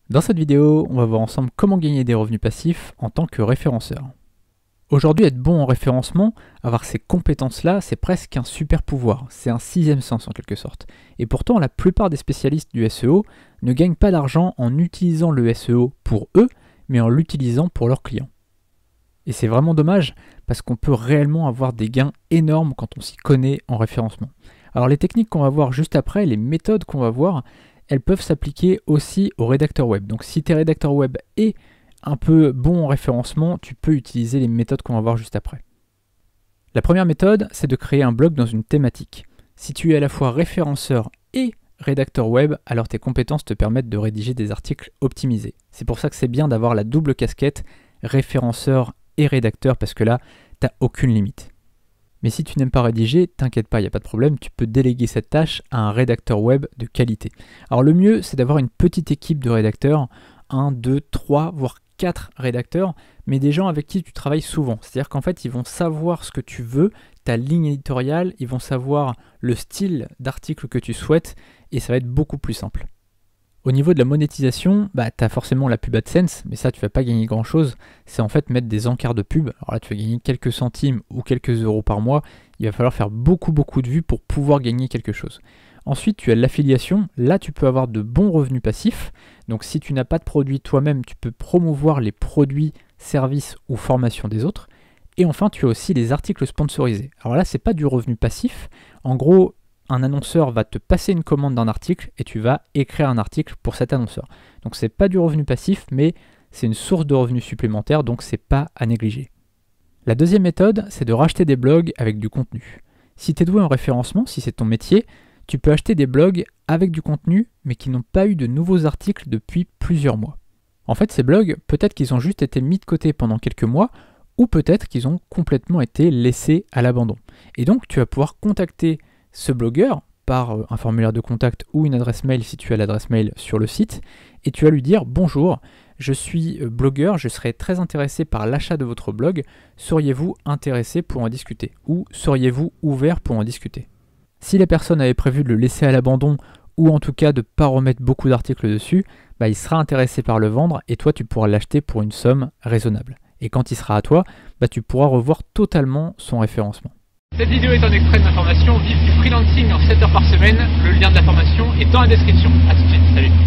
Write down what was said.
Dans cette vidéo, on va voir ensemble comment gagner des revenus passifs en tant que référenceur. Aujourd'hui, être bon en référencement, avoir ces compétences-là, c'est presque un super pouvoir, c'est un sixième sens en quelque sorte. Et pourtant, la plupart des spécialistes du SEO ne gagnent pas d'argent en utilisant le SEO pour eux, mais en l'utilisant pour leurs clients. Et c'est vraiment dommage parce qu'on peut réellement avoir des gains énormes quand on s'y connaît en référencement. Alors les techniques qu'on va voir juste après, les méthodes qu'on va voir, elles peuvent s'appliquer aussi aux rédacteurs web. Donc si tu es rédacteur web et un peu bon en référencement, tu peux utiliser les méthodes qu'on va voir juste après. La première méthode, c'est de créer un blog dans une thématique. Si tu es à la fois référenceur et rédacteur web, alors tes compétences te permettent de rédiger des articles optimisés. C'est pour ça que c'est bien d'avoir la double casquette référenceur et rédacteur parce que là, tu n'as aucune limite. Mais si tu n'aimes pas rédiger, t'inquiète pas, il n'y a pas de problème, tu peux déléguer cette tâche à un rédacteur web de qualité. Alors le mieux, c'est d'avoir une petite équipe de rédacteurs, 1, 2, 3, voire 4 rédacteurs, mais des gens avec qui tu travailles souvent. C'est-à-dire qu'en fait, ils vont savoir ce que tu veux, ta ligne éditoriale, ils vont savoir le style d'article que tu souhaites, et ça va être beaucoup plus simple. Au niveau de la monétisation, tu as forcément la pub AdSense, mais ça tu vas pas gagner grand chose, c'est en fait mettre des encarts de pub. Alors là tu vas gagner quelques centimes ou quelques euros par mois, il va falloir faire beaucoup de vues pour pouvoir gagner quelque chose. Ensuite tu as l'affiliation, là tu peux avoir de bons revenus passifs, donc si tu n'as pas de produit toi-même, tu peux promouvoir les produits, services ou formations des autres. Et enfin tu as aussi les articles sponsorisés. Alors là c'est pas du revenu passif, en gros un annonceur va te passer une commande d'un article et tu vas écrire un article pour cet annonceur. Donc c'est pas du revenu passif, mais c'est une source de revenus supplémentaire, donc c'est pas à négliger. La deuxième méthode, c'est de racheter des blogs avec du contenu. Si tu es doué en référencement, si c'est ton métier, tu peux acheter des blogs avec du contenu, mais qui n'ont pas eu de nouveaux articles depuis plusieurs mois. En fait, ces blogs, peut-être qu'ils ont juste été mis de côté pendant quelques mois, ou peut-être qu'ils ont complètement été laissés à l'abandon. Et donc, tu vas pouvoir contacter ce blogueur par un formulaire de contact ou une adresse mail si tu as l'adresse mail sur le site et tu vas lui dire bonjour, je suis blogueur, je serais très intéressé par l'achat de votre blog, seriez-vous intéressé pour en discuter ou seriez-vous ouvert pour en discuter? Si la personne avait prévu de le laisser à l'abandon ou en tout cas de ne pas remettre beaucoup d'articles dessus, il sera intéressé par le vendre et toi tu pourras l'acheter pour une somme raisonnable. Et quand il sera à toi, tu pourras revoir totalement son référencement. Cette vidéo est un extrait de ma formation Vive du freelancing en 7 heures par semaine. Le lien de la formation est dans la description. A tout de suite, salut.